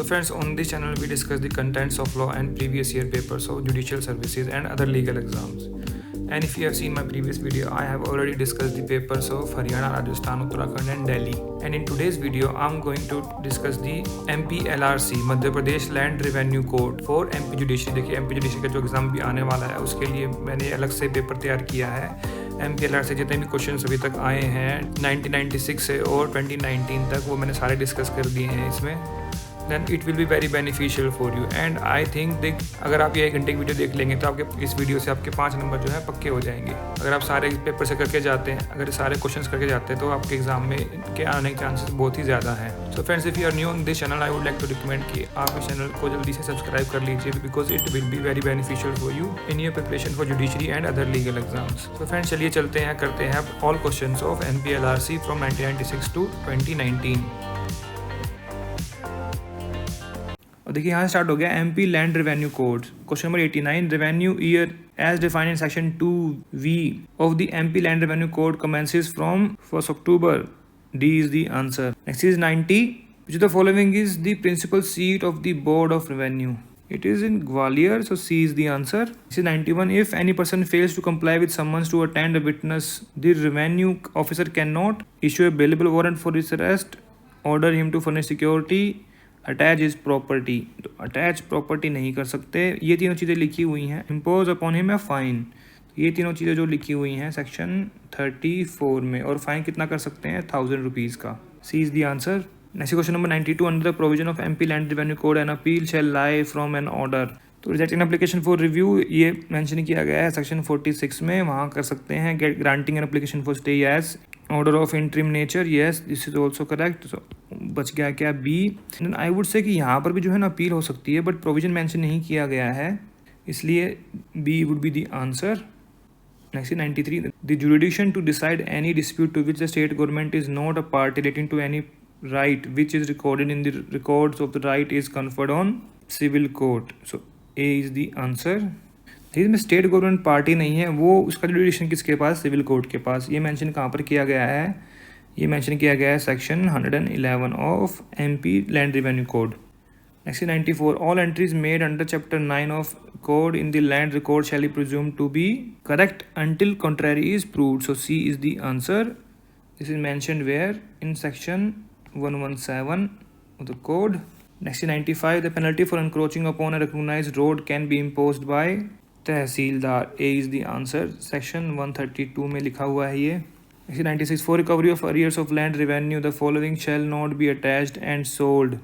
friends, on this channel we discuss the contents of law and previous year papers of judicial services and other legal exams. And if you have seen my previous video, I have already discussed the papers of Haryana, Rajasthan, Uttarakhand and Delhi. And in today's video, I'm going to discuss the MPLRC, Madhya Pradesh land revenue code for MP judiciary. देखिए MP judiciary का जो exam भी आने वाला है उसके लिए मैंने अलग से पेपर तैयार किया है। MPLR से जितने भी क्वेश्चन अभी तक आए हैं 1996 से और 2019 तक, वो मैंने सारे डिस्कस कर दिए हैं इसमें। Then it will be very beneficial for you and I think अगर आप ये 1 घंटे की वीडियो देख लेंगे तो आपके इस वीडियो से आपके 5 नंबर जो है पक्के हो जाएंगे। अगर आप सारे पेपर से करके जाते हैं, अगर सारे क्वेश्चंस करके जाते हैं तो आपके एग्जाम में के आने के चांसेस बहुत ही ज़्यादा हैं। So friends, if you are new on this channel, I would like to recommend कि आप इस चैनल को जल्दी से सब्सक्राइब कर लीजिए because it will be very beneficial for you in your preparation for judiciary and other legal exams. तो friends चलिए चलते हैं, करते हैं all question of MPLRC from 1996 to 2019। और देखिए यहाँ स्टार्ट हो गया MP land revenue code. Question number 89, revenue year as defined in section 2V of the MP land revenue code commences from 1 October। D is the answer. Next is 90, which of the following is the principal seat of the Board of Revenue? It is in Gwalior, so C is the answer. This is 91, if any person fails to comply with summons to attend a witness, the revenue officer cannot issue a bailable warrant for his arrest, order him to furnish security, attach is property. तो attach property नहीं कर सकते, ये तीनों चीज़ें लिखी हुई हैं। Impose upon him a fine, ये तीनों चीज़ें जो लिखी हुई हैं सेक्शन 34 में, और फाइन कितना कर सकते हैं 1000 रुपीज़ का। C is the answer. Next question number 92, under the provision of MP land revenue code an appeal shall lie from an order to reject an application for review, ये mention किया गया है section 46 में। वहाँ कर सकते हैं get granting an application for stay as order of interim nature, yes this is also correct. So बच गया क्या B। आई वुड से कि यहाँ पर भी जो है ना अपील हो सकती है, बट प्रोविजन मेंशन नहीं किया गया है, इसलिए B would be the answer. Next 93, the jurisdiction to decide any dispute to which the state government is not a party relating to any right which is recorded in the records of the right is conferred on civil court, so A is the answer। इसमें state government party नहीं है, वो उसका जुडिक्शन किसके पास, civil court के पास। ये mention कहाँ पर किया गया है, ये मेंशन किया गया है section 111 of MP land revenue code. Next 94, all entries made under chapter 9 of code in the land record shall be presumed to be correct until contrary is proved, so C is the answer। This is mentioned where in section 117 of the code। Next 95, the penalty for encroaching upon a recognized road can be imposed by tehsildar, A is the answer। section 132 में लिखा हुआ है ये। Next 96, for recovery of arrears of land revenue the following shall not be attached and sold।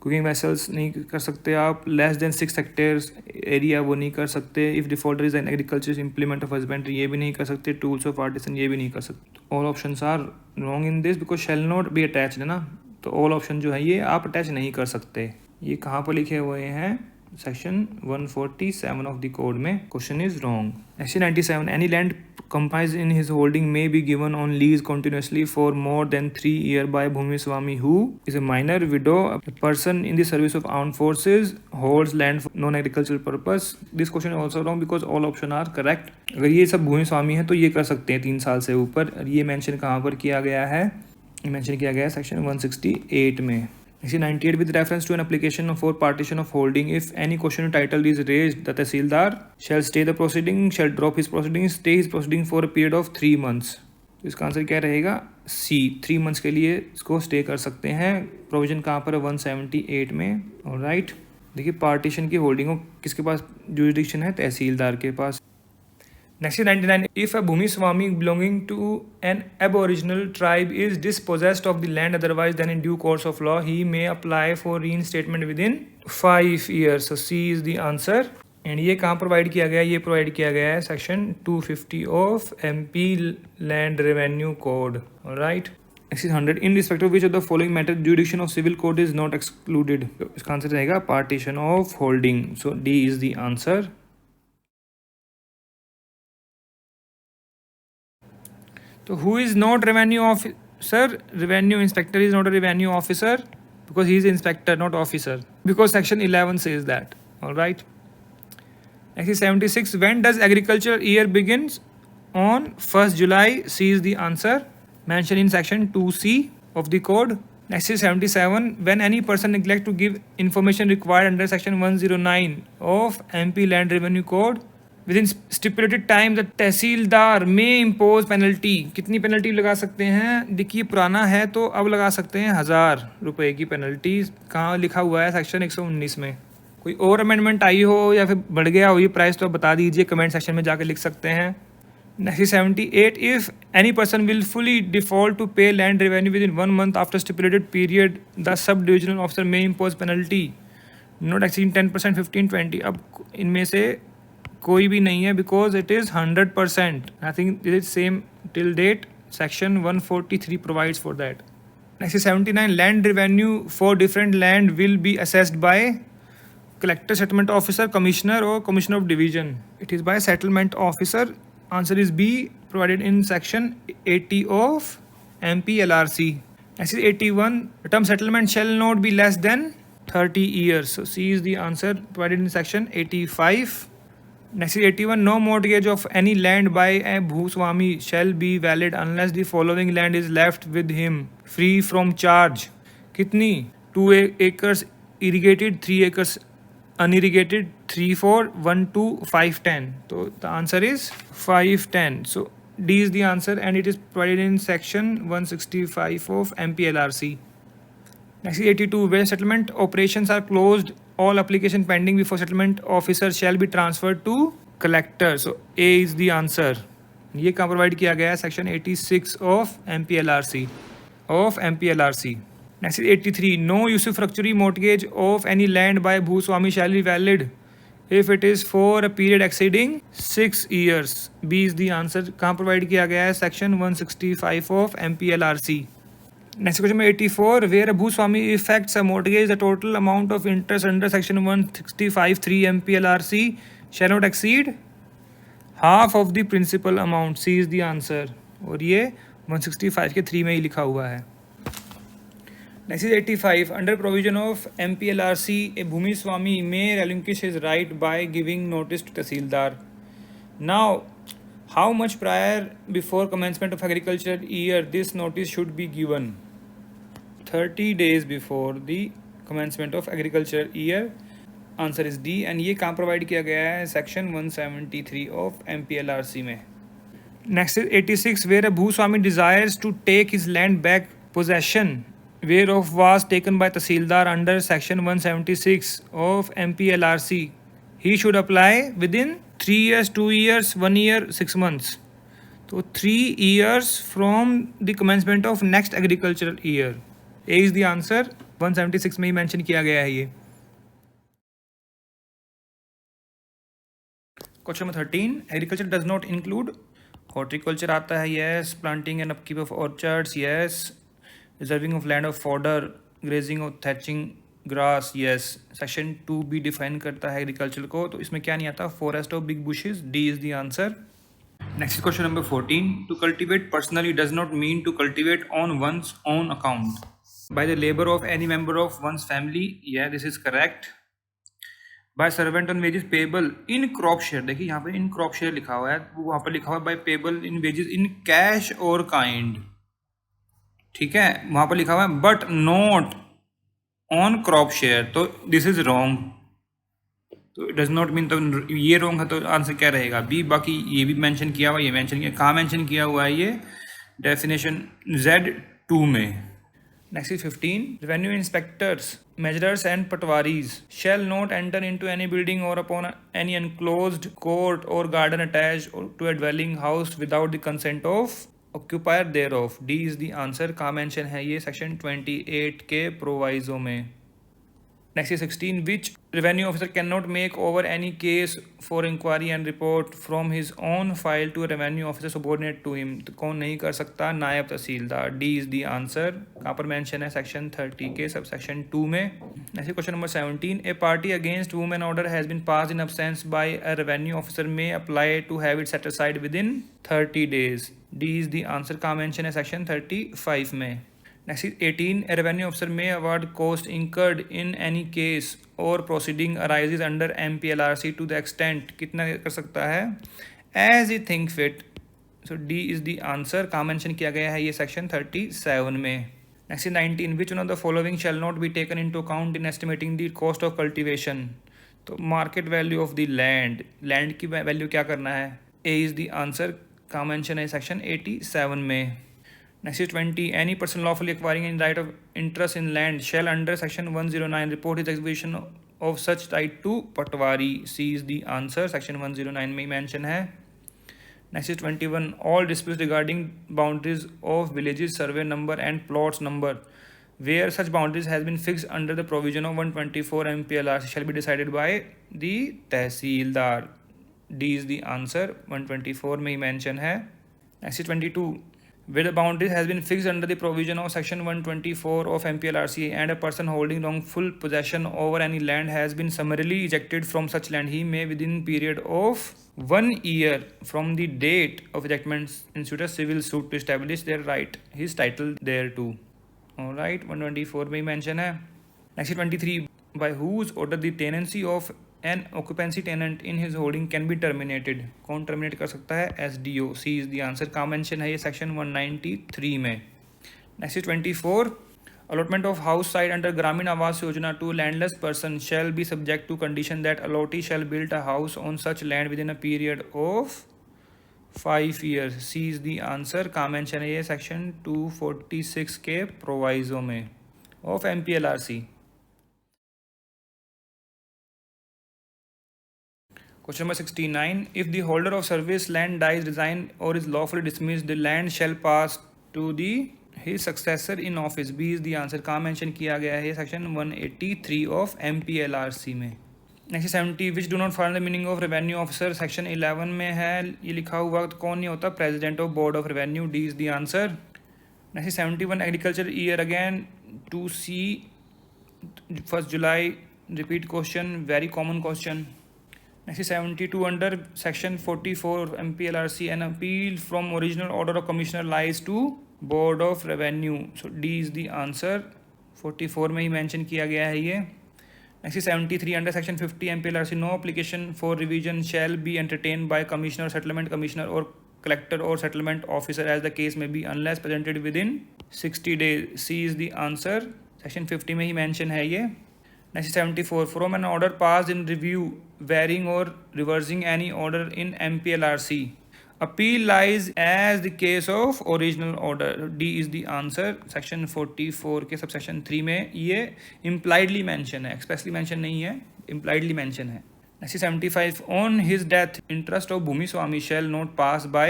Cooking vessels नहीं कर सकते आप, less than 6 hectares area वो नहीं कर सकते, if defaulter is an agriculture implement of husbandry ये भी नहीं कर सकते, टूल्स ऑफ आर्टिसन ये भी नहीं कर सकते। All options are wrong in this because shall not be attached है ना, तो ऑल ऑप्शन जो है ये आप अटैच नहीं कर सकते। ये कहाँ पर लिखे हुए हैं, सेक्शन 147 ऑफ द कोड में। Question is wrong. Next 97, any land comprised in his holding may be given on lease continuously for more than 3 years by Bhumi Swami who is a minor, widow, a person in the service of armed forces, holds land for non-agricultural purpose। This question is also wrong because all options are correct। अगर ये सब भूमि स्वामी है तो ये कर सकते हैं 3 साल से ऊपर। ये मेंशन कहाँ पर किया गया है, ये मेंशन किया गया है सेक्शन 168 में। 98, with reference to an application for partition of holding, if any question title is raised, the Tehsildar shall stay the proceeding, shall drop his proceeding, stay his proceeding for a period of 3 months। तो इसका answer क्या रहेगा, C, 3 months के लिए इसको stay कर सकते हैं। प्रोविजन कहाँ पर है 178 में। ऑलराइट, देखिए पार्टीशन की होल्डिंग को किसके पास जुरिडिक्शन है, तहसीलदार के पास। Next is 99, if a Bhumi Swami belonging to an aboriginal tribe is dispossessed of the land otherwise than in due course of law, he may apply for reinstatement within 5 years, so C is the answer। And ये कहाँ provide किया गया है, ये provide किया गया है section 250 of MP land revenue code. Alright, next is 100, in respect of which of the following matter jurisdiction of civil code is not excluded. इसका आंसर रहेगा partition of holding, so D is the answer. So who is not revenue officer? Revenue inspector is not a revenue officer because he is inspector, not officer. Because section 11 says that. All right. Next is 76. When does agriculture year begins? On 1st July. C is the answer. Mentioned in section 2C of the code. Next is 77. When any person neglect to give information required under section 109 of MP Land Revenue Code within stipulated time, the tehsildar may impose penalty. कितनी penalty लगा सकते हैं? देखिए पुराना है तो अब लगा सकते हैं 1000 रुपये की पेनल्टी. कहाँ लिखा हुआ है? सेक्शन 119 में. कोई और अमेंडमेंट आई हो या फिर बढ़ गया हो ये प्राइस तो बता दीजिए, कमेंट सेक्शन में जाकर लिख सकते हैं. Next is 78. If any person will fully default to pay land revenue within 1 month after stipulated period, the sub-divisional officer may impose penalty not exceeding 10%, 15, 20. अब इनमें से कोई भी नहीं है because it is 100%. I think it is same till date. Section 143 provides for that. Next is 79. Land revenue for different land will be assessed by collector, settlement officer, commissioner or commissioner of division. It is by settlement officer. Answer is B, provided in section 80 of MPLRC. Next is 81. The term settlement shall not be less than 30 years. So C is the answer, provided in section 85. Next is 81. No mortgage of any land by a Bhuswami shall be valid unless the following land is left with him free from charge. कितनी? 2 acres irrigated, 3 acres unirrigated, 3, 4, 1, 2, 5, 10. So the answer is 5, 10. So D is the answer and it is provided in section 165 of MPLRC. Next is 82. Where settlement operations are closed, all application pending before settlement officer shall be transferred to collector. So A is the answer. ये कहाँ provide किया गया है? Section 86 of MPLRC. Next is 83. No usufructuary mortgage of any land by Bhuswami shall be valid if it is for a period exceeding 6 years. B is the answer. कहाँ provide किया गया है? Section 165 of MPLRC. Next question number 84. Where a Bhuswami effects a mortgage, the total amount of interest under section 165(3) MPLRC shall not exceed half of the principal amount. C is the answer. और ये 165 के 3 में ही लिखा हुआ है. Next is 85. Under provision of MPLRC, a Bhumi Swami may relinquish his right by giving notice to Tahsildar. Now, how much prior before commencement of agriculture year this notice should be given? 30 days before the commencement of agriculture year. Answer is D. And ये कहाँ provide किया गया है? Section 173 of MPLRC में. Next is 86. Where a Bhuswami desires to take his land back possession whereof was taken by Tahsildar under section 176 of MPLRC, he should apply within 3 years, 2 years, 1 year, 6 months. So 3 years from the commencement of next agricultural year. A is the answer. 176 में ही mention किया गया है ये. Question number 13. Agriculture does not include horticulture आता है. Yes. Planting and upkeep of orchards. Yes. Reserving of land of fodder, grazing or thatching grass. Yes. Section 2B define करता है agriculture को, तो इसमें क्या नहीं आता? Forest or big bushes. D is the answer. Next is question number 14. To cultivate personally does not mean to cultivate on one's own account by the labor of any member of one's family. Yeah, this is correct. By servant on wages payable in crop share. देखिए यहाँ पे in crop share लिखा हुआ है, वहाँ पर लिखा हुआ है by payable in wages in cash or kind. ठीक है, वहाँ पर लिखा हुआ है but not on crop share, तो दिस इज रॉन्ग. तो डज नॉट मीन, तो ये रॉन्ग है, तो आंसर क्या रहेगा? बी. बाकी ये भी मेंशन किया हुआ, ये मेंशन किया, कहाँ मेंशन किया हुआ है? ये डेफिनेशन Z2 में. Next is 15. Revenue inspectors, measurers and patwaris shall not enter into any building or upon any enclosed court or garden attached to a dwelling house without the consent of occupier thereof. D is the answer. कहाँ mention है ये? Section 28 के proviso में. Next is 16. Which revenue officer cannot make over any case for inquiry and report from his own file to a revenue officer subordinate to him? तो कौन नहीं कर सकता? नायब तहसीलदार. D is the answer. कहाँ पर मेंशन है? सेक्शन 30 के सब सेक्शन 2 में. Next question number 17. A party against whom an order has been passed in absence by a revenue officer may apply to have it set aside within 30 days. D is the answer. कहाँ mention है? Section 35 में. Next is 18. A revenue officer may award cost incurred in any case or proceeding arises under MPLRC to the extent, कितना कर सकता है? As he think fit. So D is the answer. कहाँ mention किया गया है? ये सेक्शन 37 में. Next is 19. Which one of the following shall not be taken into account in estimating the cost of cultivation? तो market value of the land की value क्या करना है? ए इज़ द आंसर का मेंशन है section 87 में. Next is 20. Any person lawfully acquiring in right of interest in land shall under section 109 report is acquisition of such right to patwari. C is the answer, section 109 में ही mention है. Next is 21. All disputes regarding boundaries of villages, survey number and plots number where such boundaries has been fixed under the provision of 124 MPLRC shall be decided by the Tehsildar. D is the answer. 124 में ही mention है. Next is 22. Where the boundaries has been fixed under the provision of section 124 of MPLRC and a person holding wrongful possession over any land has been summarily ejected from such land, he may within period of 1 year from the date of ejectment institute a civil suit to establish their right, his title thereto. Alright, 124 में ही mention है. Next 23. By whose order the tenancy of an occupancy tenant in his holding can be terminated? कौन terminate कर सकता है? SDO. C is the answer. का mention है ये section 193 में. Next is 24. Allotment of house site under Gramin Awas Yojana to landless person shall be subject to condition that allottee shall build a house on such land within a period of 5 years. C is the answer. का mention है ये section 246 के proviso में of MPLRC. Question number 69. If the holder of service land dies, resigns or is lawfully dismissed, the land shall pass to his successor in office. B is the answer. कहाँ mention किया गया है section 183 of MPLRC में. Next 70. Which do not follow the meaning of revenue officer? section 11 में है ये लिखा हुआ. तो कौन नहीं होता? President of Board of Revenue. D is the answer. Next 71. Agriculture year again to see 1st July. Repeat question. Very common question. Next is 72. Under section 44 of MPLRC, an appeal from original order of commissioner lies to Board of Revenue. So D is the answer. 44 में ही mention किया गया है ये. Next is 73. Under section 50 MPLRC, no application for revision shall be entertained by commissioner, settlement commissioner or collector or settlement officer as the case may be unless presented within 60 days. C is the answer. Section 50 में ही mention है ये. Next is 74. From an order passed in review, varying or reversing any order in MPLRC, appeal lies as the case of original order. D is the answer. Section 44 के subsection 3 में ये impliedly mention है, expressly mention नहीं है, impliedly mention है. Next is 75. On his death, interest of Bhumi Swami shall not pass by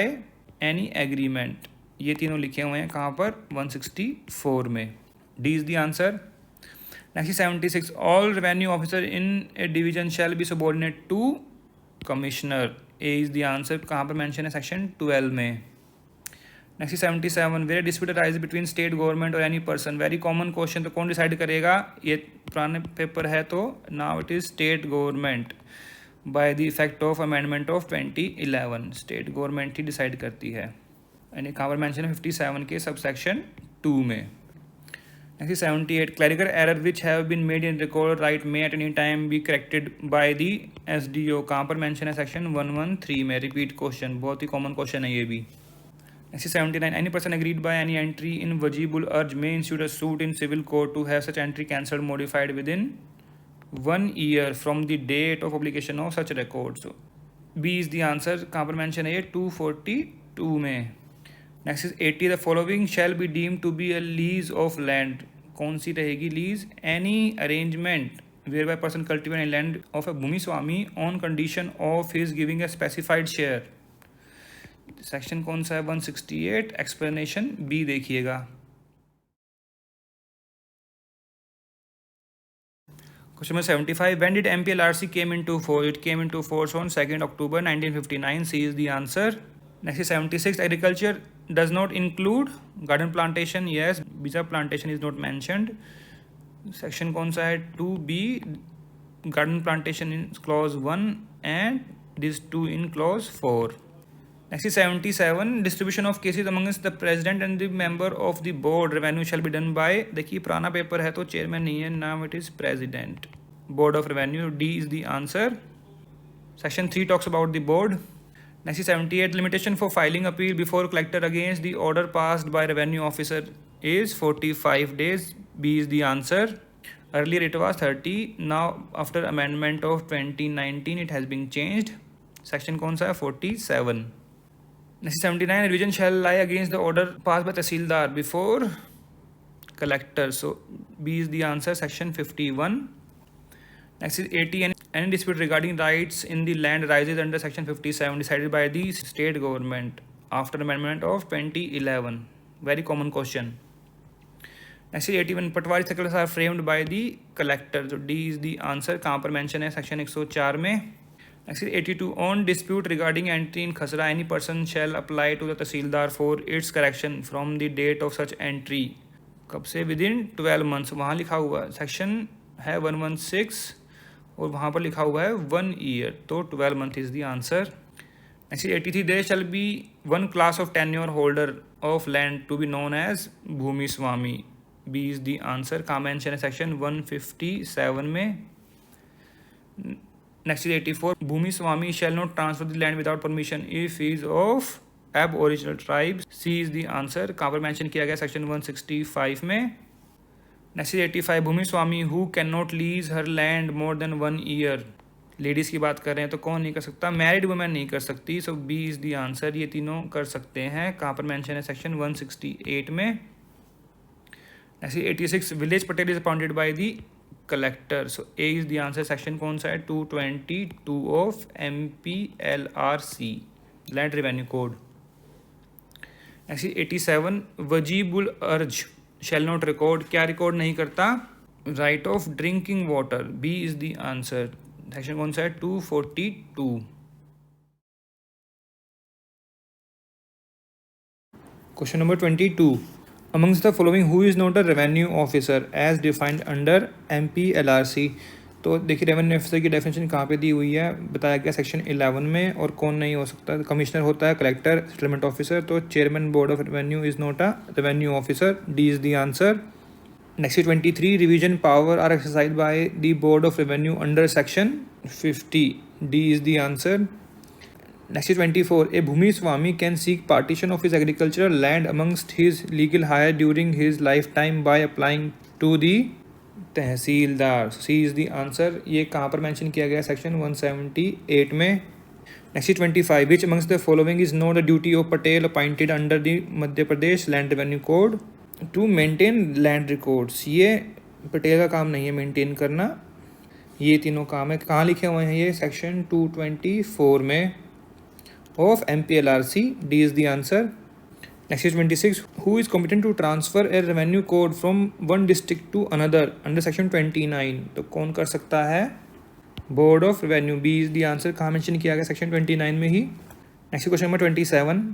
any agreement. ये तीनों लिखे हुए हैं कहाँ पर? 164 में. D is the answer. Next is 76. All revenue officer in a division shall be subordinate to commissioner. A is the answer. कहाँ पर mention है? section 12 में. Next is 77. Where dispute arises between state government or any person. Very common question. तो कौन decide करेगा? ये पुराने paper है तो now it is state government by the effect of amendment of 2011. State government he decide करती है. यानी कहाँ पर mention है? 57 के subsection 2 में. Next is 78. Clerical error which have been made in record right may at any time be corrected by the SDO. कहाँ पर mention है? section 113 में. Repeat question. बहुत ही common question है ये भी. Next is 79. Any person agreed by any entry in Wajibul Urj may institute a suit in civil court to have such entry cancelled modified within 1 year from the date of publication of such record. So B is the answer. कहाँ पर mention है ये? 242 में. Next is 80. The following shall be deemed to be a lease of land. कौन सी रहेगी lease? Any arrangement whereby person cultivate land of a Bhumi Swami on condition of his giving a specified share. Section कौन सा है? 168. Explanation B देखिएगा. Question number 75. When did MPLRC came into force? It came into force on 2nd October 1959. C is the answer. Next is 76. Agriculture does not include garden plantation. Yes, visa plantation is not mentioned. Section कौन सा है? 2B. Garden plantation in clause 1 and this 2 in clause 4. Next is 77. Distribution of cases amongst the president and the member of the board revenue shall be done by. देखिए पुराना paper है तो chairman नहीं है. Now it is president. Board of Revenue. D is the answer. Section 3 talks about the board. Next is 78. Limitation for filing appeal before collector against the order passed by revenue officer is 45 days. B is the answer. Earlier it was 30. Now after amendment of 2019 it has been changed. Section कौन सा है? 47. Next 79. Revision shall lie against the order passed by Tahsildar before collector. So B is the answer. Section 51. Next is 80. Any dispute regarding rights in the land arises under Section 57 decided by the state government after amendment of 2011. Very common question. Next is 81. Patwari circulars are framed by the collector. So D is the answer. कहाँ पर mention है? Section 104 में. Next is 82. On dispute regarding entry in khasra, any person shall apply to the Tahsildar for its correction from the date of such entry. कब से? Within 12 months. वहाँ लिखा हुआ है सेक्शन है 116 और वहाँ पर लिखा हुआ है 1 year. तो 12 month is the answer. Next is 83. There shall be one class of tenure holder of land to be known as Bhumi Swami. B is the answer. कहाँ mention है? सेक्शन 157 में. Next is 84. Bhumi Swami shall not transfer the land without permission if he is of aboriginal tribes. C is the answer. कहाँ पर mention किया गया? Section 165 में. Next is 85. Bhumi Swami who cannot lease her land more than 1 year. Ladies की बात कर रहे हैं तो कौन नहीं कर सकता? मैरिड वुमेन नहीं कर सकती. सो बी इज़ दी आंसर. ये तीनों कर सकते हैं. कहाँ पर मेंशन है? सेक्शन 168 में. Next 86. Village patel is appointed by the collector. So A is the answer. Section कौन सा है? 222 of MPLRC land revenue code. Next 87. Wajibul arz shall not record. क्या रिकॉर्ड नहीं करता? Right of drinking water. B is the answer. Section कौन सा है? 242. Question number 22. Amongst the following who is not a revenue officer as defined under MPLRC. तो देखिए revenue officer की definition कहाँ पे दी हुई है? बताया गया सेक्शन 11 में. और कौन नहीं हो सकता? कमिश्नर होता है, कलेक्टर, सेटलमेंट ऑफिसर. तो chairman board of revenue is not a revenue officer. D is the answer. Next is 23. Revision power are exercised by the Board of Revenue under Section 50. D is the answer. Next is 24. A Bhumi Swami can seek partition of his agricultural land amongst his legal hire during his lifetime by applying to the Tahsildar. C is the answer. ये कहाँ पर mention किया गया? Section 178 में. Next is 25. Which amongst the following is not the duty of Patel appointed under the Madhya Pradesh Land Revenue Code? To maintain land records. ये पटेल का काम नहीं है मेंटेन करना. ये तीनों काम है. कहाँ लिखे हुए हैं ये? सेक्शन 224 में of MPLRC. D is the answer. Next is 26. Who is competent to transfer a revenue code from one district to another under section 29. तो कौन कर सकता है? Board of revenue. B is the answer. कहाँ mention किया गया? Section 29 में ही. Next question number 27.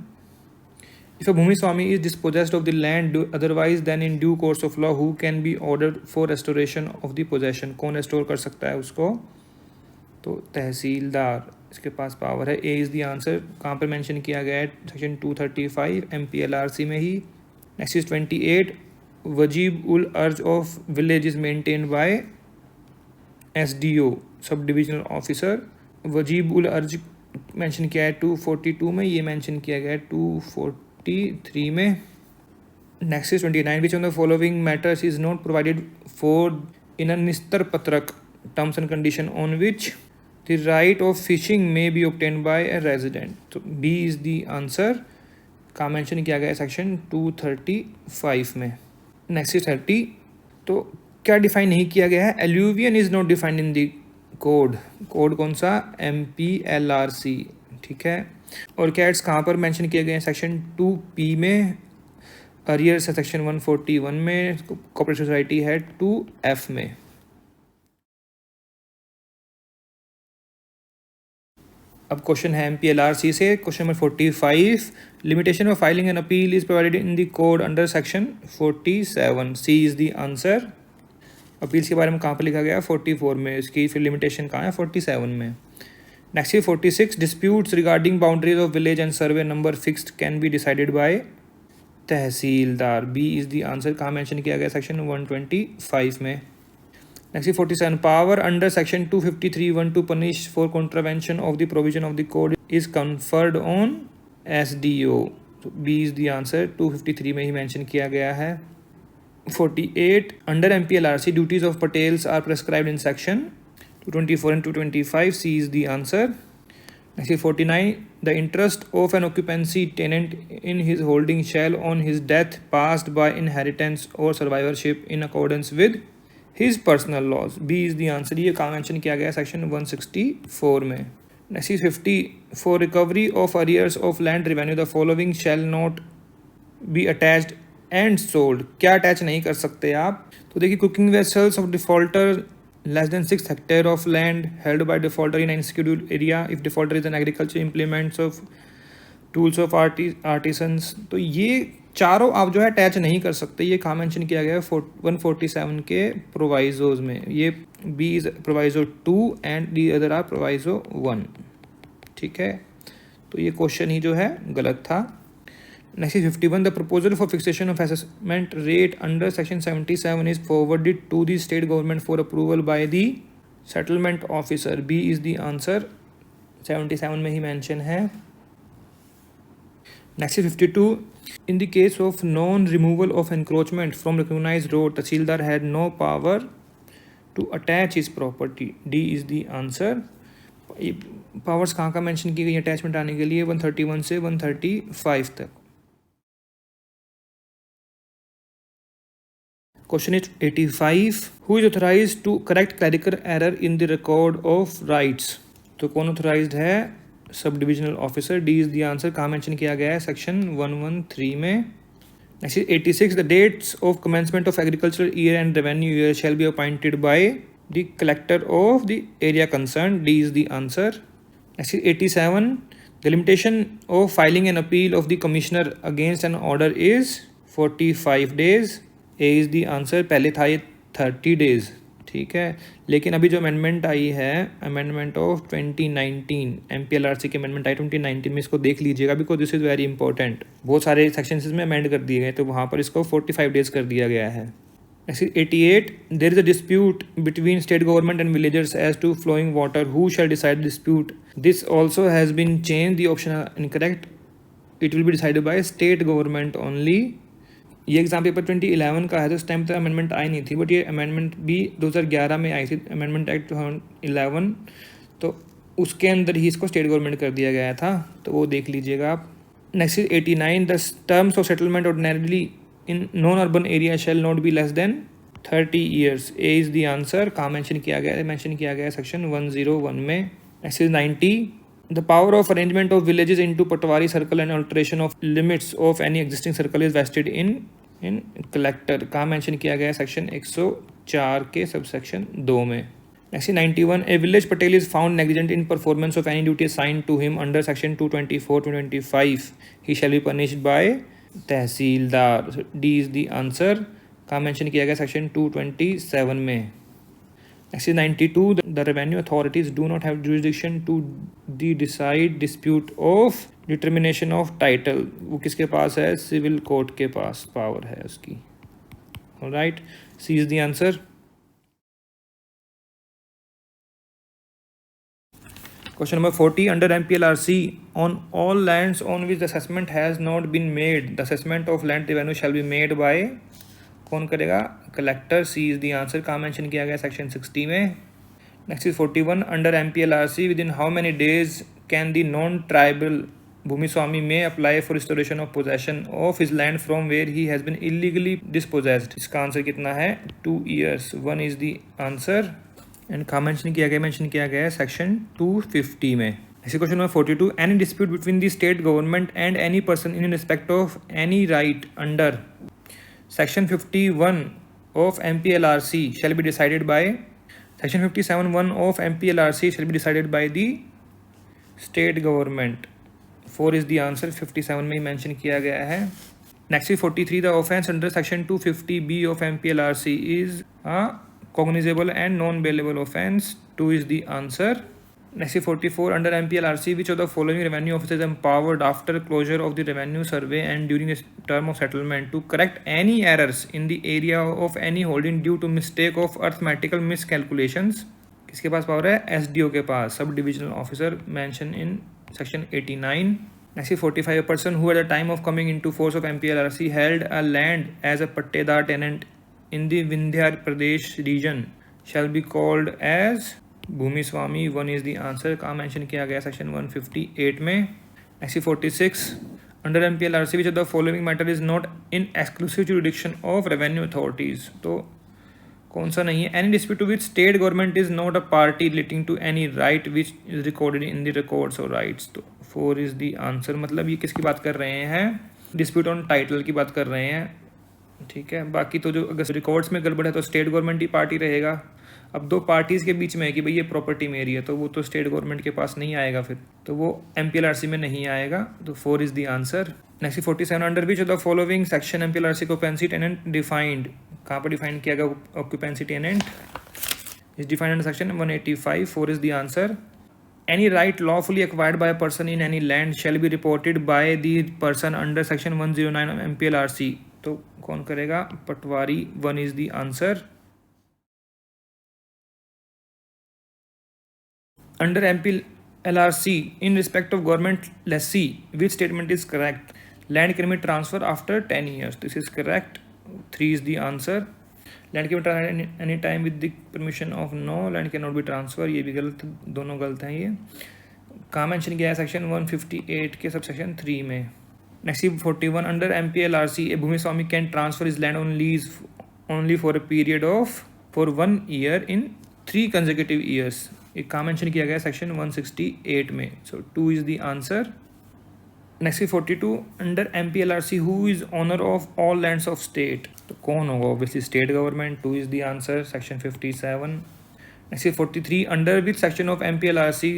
If a Bhumi Swami is dispossessed of the land otherwise than in due course of law, who can be ordered for restoration of the possession? कौन restore कर सकता है उसको? तो तहसीलदार. इसके पास पावर है. A is the answer. कहाँ पर मेंशन किया गया है? सेक्शन 235 MPLRC में ही. Next is 28. वजीब उल अर्ज of village is maintained by SDO sub divisional officer. वजीब उल अर्ज मेंशन किया है 242 में. ये मेंशन किया गया है 243 में. Next is 29. Which on the following matters is not provided for in a निस्तर पत्रक terms and condition on which the right of fishing may be obtained by a resident. तो बी इज द आंसर. का mention किया गया है section 235 में. Next is 30. तो क्या डिफाइन नहीं किया गया है? Alluvion is not defined in the code. Code कौन सा? MPLRC. ठीक है. और कैट्स कहाँ पर मेंशन किए गए हैं? सेक्शन 2P में. अरियर्स है सेक्शन 141 में. कॉर्पोरेट सोसाइटी है 2F में. अब क्वेश्चन है MPLRC से. Question number 45. Limitation of filing and appeal is provided in the code under section 47. C is the answer. Appeals के बारे में कहाँ पर लिखा गया? 44 में. इसकी फिर लिमिटेशन कहाँ है? 47 में. नेक्स्ट है 46. Disputes regarding boundaries of village and survey number fixed can be decided by tehsildar. B is the answer. कहाँ मेंशन किया गया? सेक्शन 125 में. नेक्स्ट है 47. Power under section 253(1) to punish for contravention of the provision of the code is conferred on SDO. B is the answer. 253 में ही mention किया गया है. 48 under MPLRC duties of Patels are prescribed in section 224 and 225. C is the answer. Next is 49. The interest of an occupancy tenant in his holding shall on his death passed by inheritance or survivorship in accordance with his personal laws. B is the answer. ये कहाँ mention किया गया section 164 में. Next is 50. For recovery of arrears of land revenue, the following shall not be attached and sold. क्या attach नहीं कर सकते आप? तो देखिए, cooking vessels of defaulter less than 6 hectare of land held by defaulter in any scheduled area if defaulter is an agriculture implements of tools of artisans. तो ये चारों आप जो है अटैच नहीं कर सकते. ये कहाँ मेंशन किया गया है 147 के प्रोवाइजोज में. ये B is proviso 2 and the other are proviso 1. ठीक है, तो ये क्वेश्चन ही जो है गलत था. Next is 51. The proposal for fixation of assessment rate under section 77 is forwarded to the state government for approval by the settlement officer. B is the answer. 77 में ही mention है. Next is 52. In the case of non-removal of encroachment from recognized road, Tahsildar had no power to attach his property. D is the answer. Powers कहाँ का mention की गई attachment आने के लिए 131 से 135 तक. Question is 85. Who is authorized to correct clerical error in the record of rights? तो कौन authorized है? Sub divisional officer. D is the answer. कहाँ मेंशन किया गया है सेक्शन 113 में. Next is 86. The dates of commencement of agricultural year and revenue year shall be appointed by the collector of the area concern. D is the answer. Next is 87. The limitation of filing an appeal of the commissioner against an order is 45 days. A is the answer. पहले था ये 30 days. ठीक है, लेकिन अभी जो amendment आई है, amendment of 2019 MPLRC की अमेंडमेंट आई 2019 में, इसको देख लीजिएगा because this is very important. बहुत सारे सेक्शंस में अमेंड कर दिए गए, तो वहाँ पर इसको 45 days कर दिया गया है. Next 88. There is a dispute between state government and villagers as to flowing water. Who shall decide dispute? This also has been change. The option incorrect. It will be decided by state government only. ये exam paper 2011 का है, तो उस time तक amendment आई नहीं थी, but ये amendment भी 2011 में आई थी, अमेंडमेंट एक्ट 2011. तो उसके अंदर ही इसको स्टेट गवर्नमेंट कर दिया गया था, तो वो देख लीजिएगा आप. Next is 89. The terms of settlement ordinarily in non urban area shell not be less than 30 years. A is the answer. कहाँ मेंशन किया गया है? मेंशन किया गया है सेक्शन 101 में. Next is 90. The power of arrangement of villages into Patwari circle and alteration of limits of any existing circle is vested in collector. कहाँ mention किया गया है? सेक्शन 104 के सबसेक्शन 2 में. Next 91. A village patel is found negligent in performance of any duty assigned to him under section 224 to 225. He shall be punished by tehsildar. D is the answer. कहाँ mention किया गया? Section 227 में. Next is 92. The revenue authorities do not have jurisdiction to decide dispute of determination of title. वो किसके पास है? Civil court के पास power है उसकी. Alright. C is the answer. Question number 40. Under MPLRC, on all lands on which the assessment has not been made, the assessment of land revenue shall be made by. कौन करेगा? Collector. C is the answer. कहाँ mention किया गया? Section 60 में. Next is 41. Under MPLRC within how many days can the non tribal भूमि स्वामी में apply for restoration of possession of his land from where he has been illegally dispossessed. इसका answer कितना है? 2 years. 1 is the answer. And कहाँ mention किया गया? Mention किया गया है सेक्शन 250 में. Next question number 42. Any dispute between the state government and any person in respect of any right under Section 51 of MPLRC shall be decided by. Section 57(1) of MPLRC shall be decided by the state government. 4 is the answer. 57 में ही mention किया गया है. Next is 43. The offence under Section 250B of MPLRC is a cognizable and non-bailable offence. 2 is the answer. Next is 44. Under MPLRC, which of the following revenue officers is empowered after closure of the revenue survey and during the term of settlement to correct any errors in the area of any holding due to mistake of arithmetical miscalculations? किसके पास power है? SDO के पास, sub divisional officer, mention in section 89. Next is 45. A person who at the time of coming into force of MPLRC held a land as a pattedar tenant in the Vindhya Pradesh region shall be called as Bhumi Swami. 1 is the answer. कहाँ mention किया गया section 158 में. Next 46 under MPLRC which of the following matter is not in exclusive jurisdiction of revenue authorities. तो कौन सा नहीं है? Any dispute to which state government is not a party relating to any right which is recorded in the records or rights. तो 4 is the answer. मतलब ये किसकी बात कर रहे हैं? डिस्प्यूट ऑन टाइटल की बात कर रहे हैं. ठीक है, बाकी तो जो अगर रिकॉर्ड्स में गड़बड़ है तो स्टेट गवर्नमेंट ही पार्टी रहेगा. अब दो पार्टीज़ के बीच में है कि भाई ये प्रॉपर्टी मेरी है, तो वो तो स्टेट गवर्नमेंट के पास नहीं आएगा, फिर तो वो MPLRC में नहीं आएगा. तो 4 is the answer. Next 47 under which of the following section MPLRC occupancy tenant defined. कहाँ पर डिफाइन किया गया occupancy tenant? Is defined under section 185. 4 is the answer. Any right lawfully acquired by a person in any land shall be reported by the person under section 109 of MPLRC. तो कौन करेगा? पटवारी. 1 is the answer. Under MPLRC, in respect of government lessee, which statement is correct? Land can be transferred after 10 years. This is correct. 3 is the answer. Land के transfer any time with the permission of no. Land can not be transfer. ये भी गलत, दोनों गलत हैं. ये कहाँ mention किया है? सेक्शन 158 के सब सेक्शन 3 में. Next 41 under MPLRC a bhumi swami can transfer is land on lease only for a period of 1 year in 3 consecutive years. ये कहाँ मेंशन किया गया है? सेक्शन 168 में. So 2 is the answer. Next 42 under MPLRC who is owner of all lands of state. तो कौन होगा? Obviously state government. 2 is the answer. Section 57. Next 43 under which section of MPLRC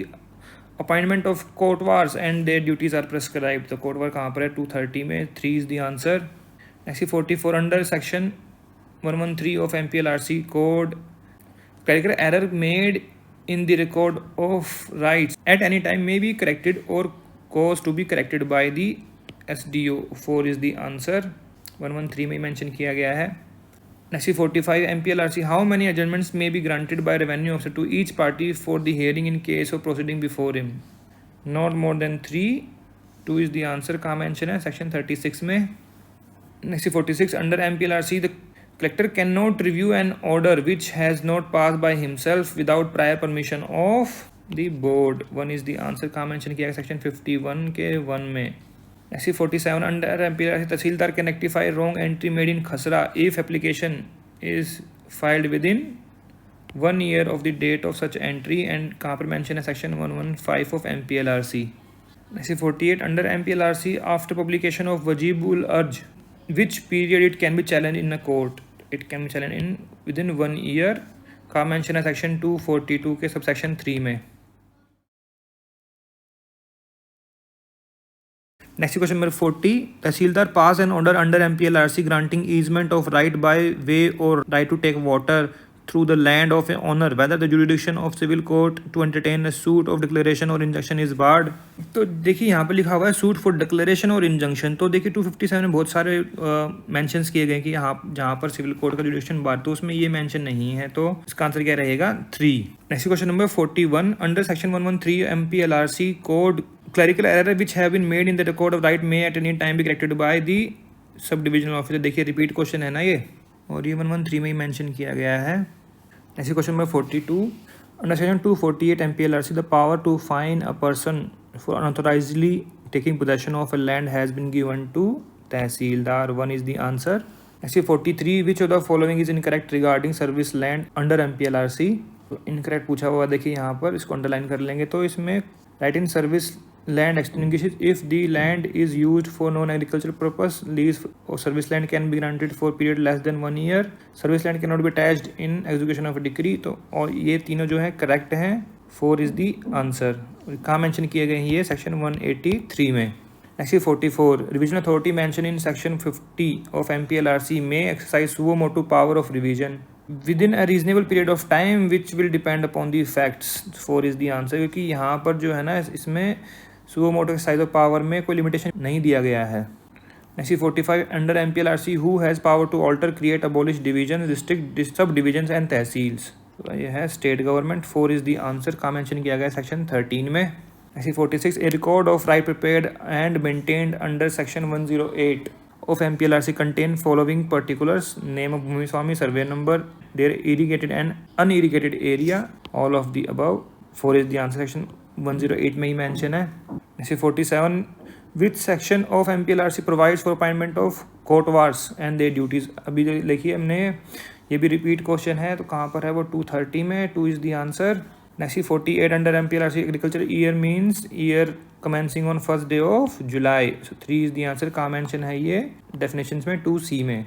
appointment of kotwars and their duties are prescribed. तो कोटवार कहाँ पर है? 230 में. 3 is the answer. Next 44 under section 113 of MPLRC code clerical error made in the record of rights at any time may be corrected or caused to be corrected by the SDO. 4 is the answer. 113 में mention किया गया है. Next 45 MPLRC how many adjournments may be granted by revenue officer to each party for the hearing in case of proceeding before him? Not more than 3. 2 is the answer. कहाँ mention है? section 36 में. Next 46 under MPLRC the collector cannot review an order which has not passed by himself without prior permission of the board. 1 is the answer. कहाँ mention किया गया? Section 51 के 1 में. Next 47 under MPLRC tehsildar can rectify wrong entry made in खसरा if application is filed within 1 year of the date of such entry. And कहाँ पर mention है? Section 115 of MPLRC. Next 48 अंडर MPLRC आफ्टर पब्लिकेशन ऑफ वजीब उल अर्ज which period it can be challenged in a court? It can be challenged in within 1 year. का mention है section 242 के subsection 3 में. Next question number 40. Tehsildar pass an order under MPLRC granting easement of right by way or right to take water through the land of an owner whether the jurisdiction of civil court to entertain a suit of declaration or injunction is barred. तो देखिए यहाँ पर लिखा हुआ है suit for declaration और injunction. तो देखिए 257 में बहुत सारे मेंशंस किए गए कि यहाँ जहाँ पर सिविल कोर्ट का जुडिक्शन बार, तो उसमें ये मेंशन नहीं है. तो इसका आंसर क्या रहेगा? 3. Next question number 41 under section 113 MPLRC code clerical error which have been made in the record of right may at any time be corrected by the sub divisional officer. देखिए repeat question है ना ये, और ये 113 में ही mention किया गया है. Next question number 42 under section 248 MPLRC the power to fine a person for unauthorizedly taking possession of a land has been given to tehsildar. 1 is the answer. Next 43 which of the following is incorrect regarding service land under MPLRC? तो incorrect पूछा हुआ. देखिए यहाँ पर इसको underline कर लेंगे. तो इसमें right in service land extinguishes if the land is used for non-agricultural purpose. Lease or service land can be granted for period less than 1 year. Service land cannot be attached in execution of a decree. तो और ये तीनों जो है correct हैं. 4 is the answer. कहाँ mention किए गए हैं? ये सेक्शन 183 में. Next 44 revision authority mention in section 50 of MPLRC में exercise suo motu power of revision with in a reasonable period of time which will depend upon the facts. 4 is the answer. क्योंकि यहाँ पर जो है ना इसमें suo motu exercise of power में कोई लिमिटेशन नहीं दिया गया है. Next 45 under MPLRC who has power to alter create abolish division district sub division and tehsils. तो ये है state government. 4 is the answer. कहाँ मेंशन किया गया है? सेक्शन 13 में. Next 46 a record of right prepared and maintained under section 108 of MPLRC contain following particulars: name of Bhumi Swami, survey number, their irrigated and unirrigated area, all of the above. 4 is the answer. Section 108 में ही mention है. Next 47, which section of MPLRC provides for appointment of कोटवार्स and their duties? अभी देखिए हमने ये भी repeat question है, तो कहाँ पर है वो? 230 में. 2 is the answer. Next 48, under MPLRC agriculture year means year commencing on first day of July. So 3 is the answer. कहाँ mention है ये? Definitions में 2C में.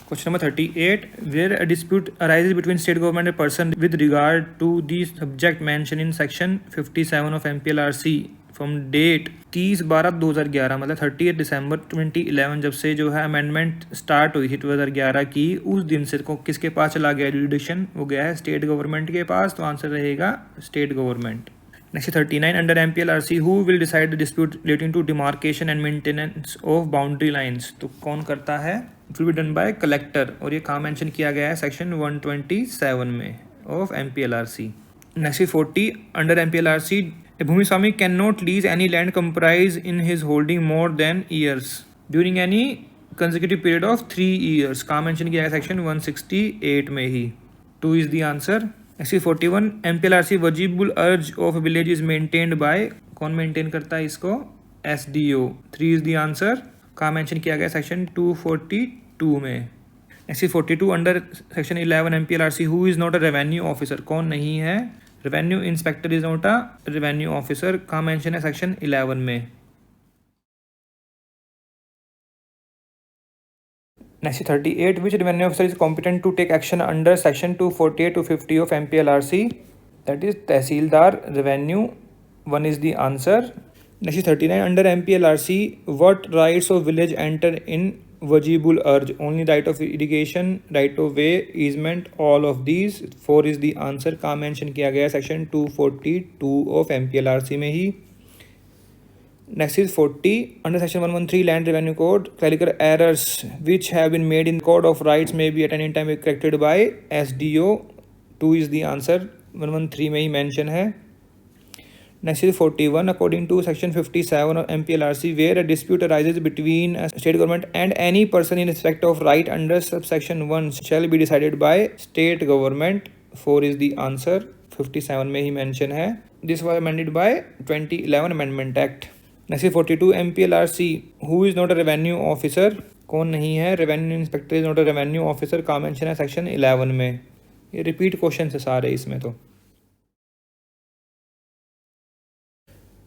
Question number 38, where a dispute arises between state government and person with regard to the subject mentioned in section 57 of MPLRC from date 30/12/2011, मतलब 30 दिसंबर 2011 जब से जो है अमेंडमेंट स्टार्ट हुई थी 2011 की, उस दिन से को किसके पास चला गया जुडिक्शन? वो गया है स्टेट गवर्नमेंट के पास. तो आंसर रहेगा state government. Next 39, under MPLRC who will decide the dispute relating to demarcation and maintenance of boundary lines? तो कौन करता है? It will be done by collector. और ये कहाँ मेंशन किया गया है? सेक्शन 127 में of MPLRC. Next 40, under MPLRC a Bhumi Swami cannot lease any land comprised in his holding more than years during any consecutive period of 3 years. कहाँ mention किया गया? सेक्शन 168 में ही. 2 is the answer. Next 41, MPLRC वजीबुल अर्ज of village is maintained by, कौन maintain करता है इसको? SDO. 3 is the answer. कहाँ मेंशन किया गया? सेक्शन 242 में. Next 42, under section 11 MPLRC who is not a revenue officer, कौन नहीं है? Revenue inspector is not a revenue officer. कहाँ मेंशन है? सेक्शन 11 में. Next 38, which revenue officer is competent to take action under section 248 to 50 of MPLRC? That is Tehsildar Revenue. 1 is the answer. Next 39, under MPLRC what rights of village enter in wajibul urge? Only right of irrigation, right of way, easement, all of these. 4 is the answer. कहाँ mention किया गया? section 242 of MPLRC में ही. Next is 40, under section 113 land revenue code, clerical errors which have been made in code of rights may be at any time corrected by SDO. 2 is the answer. 113 में ही mention है. Next is 41, according to section 57 of MPLRC, where a dispute arises between a state government and any person in respect of right under subsection 1 shall be decided by state government. 4 is the answer. 57 में ही mention है. This was amended by 2011 Amendment Act. Next 42, MPLRC who is not a revenue officer, कौन नहीं है? Revenue inspector is not a revenue officer. का mention है? Section 11 में. ये repeat question है सारे इसमें. तो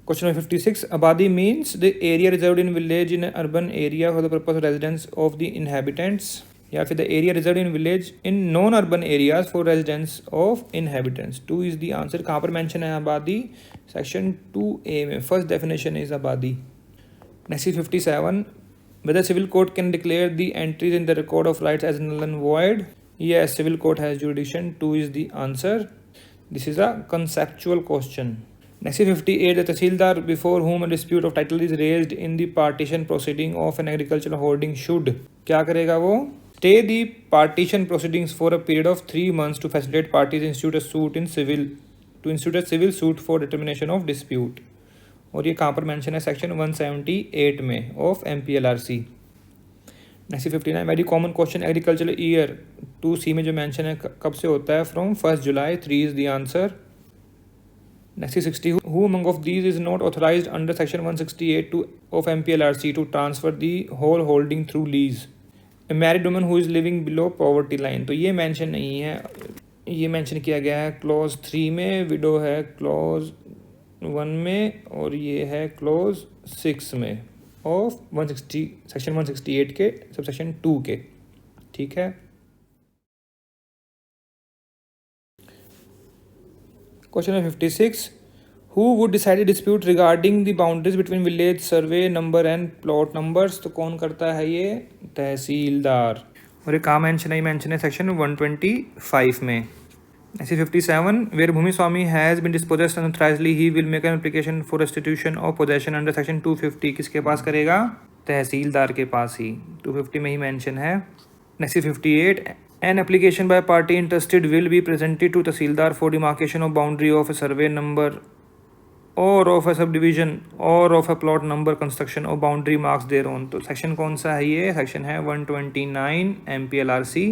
क्वेश्चन नंबर 56, आबादी means the area reserved in village in urban area for the purpose of residence of the inhabitants, या फिर the area reserved in village in non urban areas for residence of inhabitants. 2 is the answer. कहाँ पर mention है आबादी? Section 2A में. First definition is आबादी. Next 57, whether civil court can declare the entries in the record of rights as null and void? Yes, civil court has jurisdiction. 2 is the answer. This is a conceptual question. Next 58, the Tehsildar before whom a dispute of title is raised in the partition proceeding of an agricultural holding should, क्या करेगा वो? Stay the partition proceedings for a period of 3 months to facilitate parties institute a suit in civil, to institute a civil suit for determination of dispute. और ये कहाँ पर mention है? Section 178 में of MPLRC. Next 59, very common question, agricultural year 2C में जो mention है कब से होता है? From 1 July. 3 is the answer. Next 60, who among of these is not authorised under section 168 of MPLRC to transfer the whole holding through lease? A married woman who is living below poverty line. तो ये mention नहीं है, ये mention किया गया है clause 3 में, window है क्लॉज 1 में, और ये है क्लॉज 6 में ऑफ 160 सेक्शन 168 के सबसेक्शन 2 के. ठीक है. Question number 56, who would decide dispute regarding the boundaries between village survey number and plot numbers? तो कौन करता है ये? तहसीलदार. और ये कहाँ मेंशन है? मेंशन है सेक्शन 125 में. Next 57, where Bhumi Swami has been dispossessed unauthorizedly, he will make an application for restitution of possession under section 250. किसके पास करेगा? तहसीलदार के पास ही. 250 में ही मेंशन है. Next 58, an application by party interested will be presented to Tehsildar for demarcation of boundary of a survey number और of a sub division और of a plot number construction और boundary marks there on. तो section कौन सा है ये? Section है 129 MPLRC।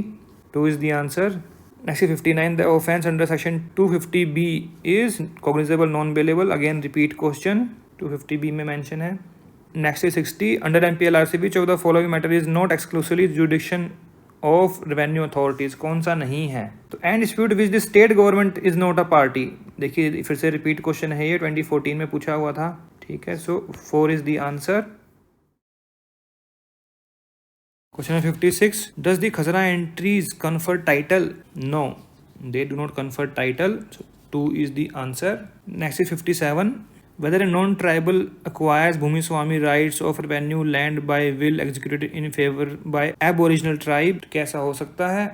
2 is the answer. Next 59, the offence under section 250B is cognizable non bailable. Again repeat question, 250B में mention है। Next 60, under MPLRC which of the following matter is not exclusively जुडिक्शन of revenue authorities. कौन सा नहीं है? तो and dispute which the state government is not a party. देखिए फिर से रिपीट क्वेश्चन है ये, 2014 में पूछा हुआ था। ठीक है, सो 4 is the answer. Question 56, does the Khazana entries confer title? No, they do not confer title. So 2 is the answer. Next is 57, whether a non-tribal acquires Bhumi Swami rights of revenue land by will executed in favor by aboriginal tribe, कैसा हो सकता है?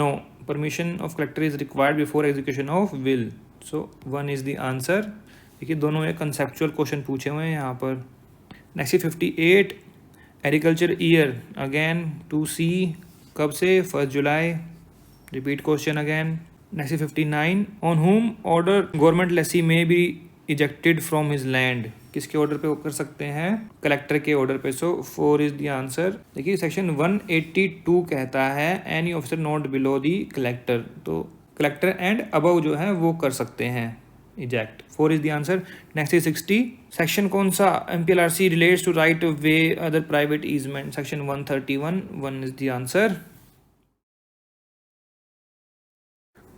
No, permission of collector is required before execution of will. So 1 is the answer. देखिए दोनों एक conceptual question पूछे हुए हैं यहाँ पर। Next is 58, agriculture year again 2C, कब से? 1 जुलाई। Repeat question again. Next 59, on whom order government lessee may be ejected from his land. किसके ऑर्डर पे वो कर सकते हैं? कलेक्टर के ऑर्डर पे। So 4 is the answer. देखिए सेक्शन 182 कहता है any officer not below the collector, तो कलेक्टर एंड अबव जो है वो कर सकते हैं eject. 4 is the answer. Next is 60, section कौन सा MPLRC relates to right way other private easement? Section 131, 1 is the answer.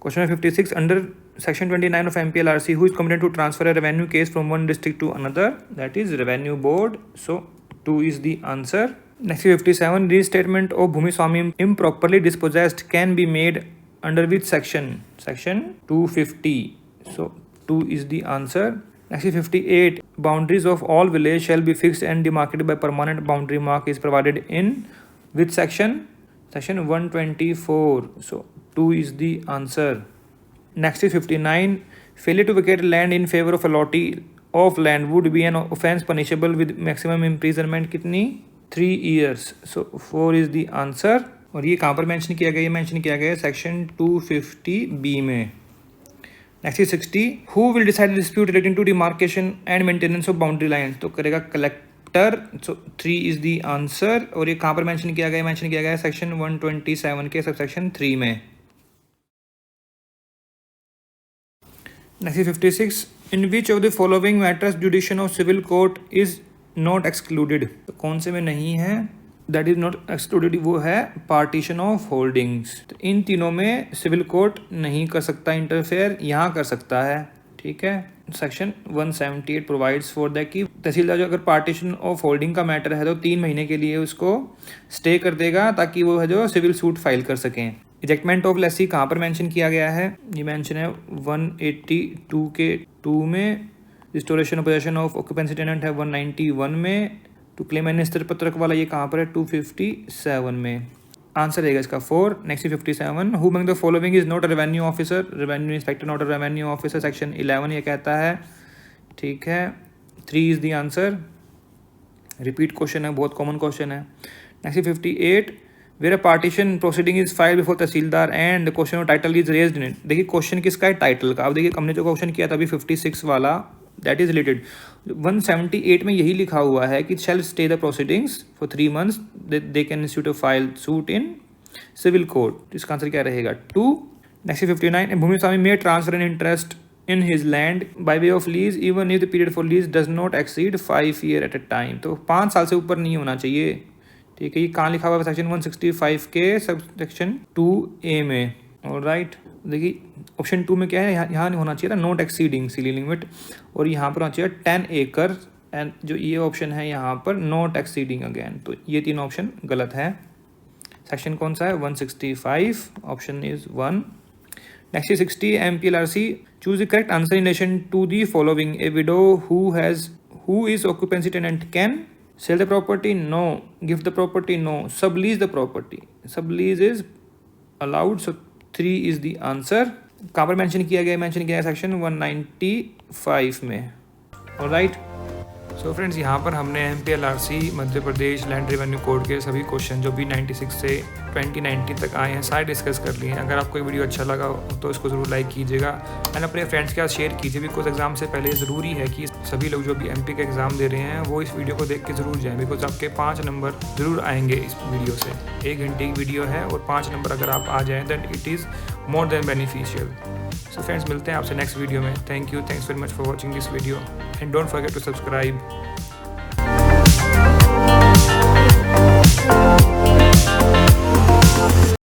Question 56, under section 29 of MPLRC who is competent to transfer a revenue case from one district to another? That is revenue board. So 2 is the answer. Next 57, restatement of bhumi swami improperly dispossessed can be made under which section? Section 250। So 2 is the answer. Next 58, boundaries of all village shall be fixed and demarcated by permanent boundary mark is provided in which section? Section 124. So 2 is the answer. Next is 59, failure to vacate land in favor of allotee of land would be an offence punishable with maximum imprisonment कितनी? 3 years. So 4 is the answer. और ये कहाँ पर mention किया गया? ये mention किया गया सेक्शन 250B में। Next is 60, who will decide dispute relating to demarcation and maintenance of boundary line? तो करेगा collector. So 3 is the answer. और ये कहाँ पर मेंशन किया गया? मेंशन किया गया है सेक्शन 127 के सबसेक्शन 3 में। Next is 56, in which of the following matters jurisdiction of civil court is not excluded? तो कौन से में नहीं है? दैट इज नॉट एक्सक्लूडेड वो है पार्टीशन ऑफ होल्डिंग्स। तो इन तीनों में सिविल कोर्ट नहीं कर सकता इंटरफेयर, यहाँ कर सकता है। ठीक है, सेक्शन 178 प्रोवाइड्स फॉर दैट कि तहसीलदार जो अगर पार्टीशन ऑफ होल्डिंग का मैटर है तो 3 महीने के लिए उसको स्टे कर देगा ताकि वो है जो सिविल सूट फाइल कर सकें। इजेक्टमेंट ऑफ लेसी कहाँ पर मेंशन किया गया है? ये मेंशन है 182 के 2 में। Restoration of possession of occupancy tenant है 191 में। टू क्लेम एन स्थिर पत्रक वाला ये कहाँ पर है? 257 में। आंसर रहेगा इसका 4। Next 57, who among the following is not a revenue officer? Revenue inspector not a revenue officer. Section 11 ये कहता है। ठीक है, 3 is the answer. Repeat question है, बहुत कॉमन क्वेश्चन है। Next 58, where a partition proceeding is file before tahsildar and question of title is raised in it. देखिए question किसका है? टाइटल का। अब देखिए हमने जो क्वेश्चन किया था अभी 56 वाला, दैट इज रिलेटेड 178 में यही लिखा हुआ है कि shall stay the proceedings for 3 months, they can institute of file suit in civil court. इसका आंसर क्या रहेगा? 2। Next 59, bhumiswami may transfer an interest in his land by way of lease even if the period for lease does not exceed 5 years at a time। तो 5 साल से ऊपर नहीं होना चाहिए। ठीक है, ये कहाँ लिखा हुआ है? सेक्शन 165 के सब सेक्शन 2A में। ऑलराइट, देखिए ऑप्शन 2 में क्या है? यहाँ नहीं होना चाहिए था नॉट एक्सीडिंग सिली लिमिट, और यहाँ पर होना चाहिए 10 एकड़, एंड जो ये ऑप्शन है यहाँ पर नॉट एक्सीडिंग अगेन। तो ये 3 ऑप्शन गलत है। सेक्शन कौन सा है? 165, option is 1। Next 60, MPLRC choose the correct answer in relation to the following. A widow who is occupancy tenant can sell the property? No. Give the property? No. Sublease the property? Sublease is allowed. So 3 is the answer. कहाँ पर mention किया गया? Mention किया है section 195 में। Alright, so friends, यहाँ पर हमने MPLRC Madhya Pradesh land revenue code के सभी क्वेश्चन जो भी 96 से 2019 तक आए हैं सारे डिस्कस कर लिए हैं। अगर आपको ये वीडियो अच्छा लगा हो तो इसको ज़रूर लाइक कीजिएगा एंड अपने फ्रेंड्स के साथ शेयर कीजिए। बिकॉज एग्जाम से पहले ज़रूरी है कि सभी लोग जो भी MP का एग्ज़ाम दे रहे हैं वो इस वीडियो को देख के ज़रूर जाएँ। बिकॉज आपके 5 नंबर ज़रूर आएंगे इस वीडियो से। 1 घंटे की वीडियो है और 5 नंबर अगर आप आ जाएँ then it is more than beneficial. So friends, मिलते हैं आपसे नेक्स्ट वीडियो में। Thanks very much for watching this video and don't forget to subscribe.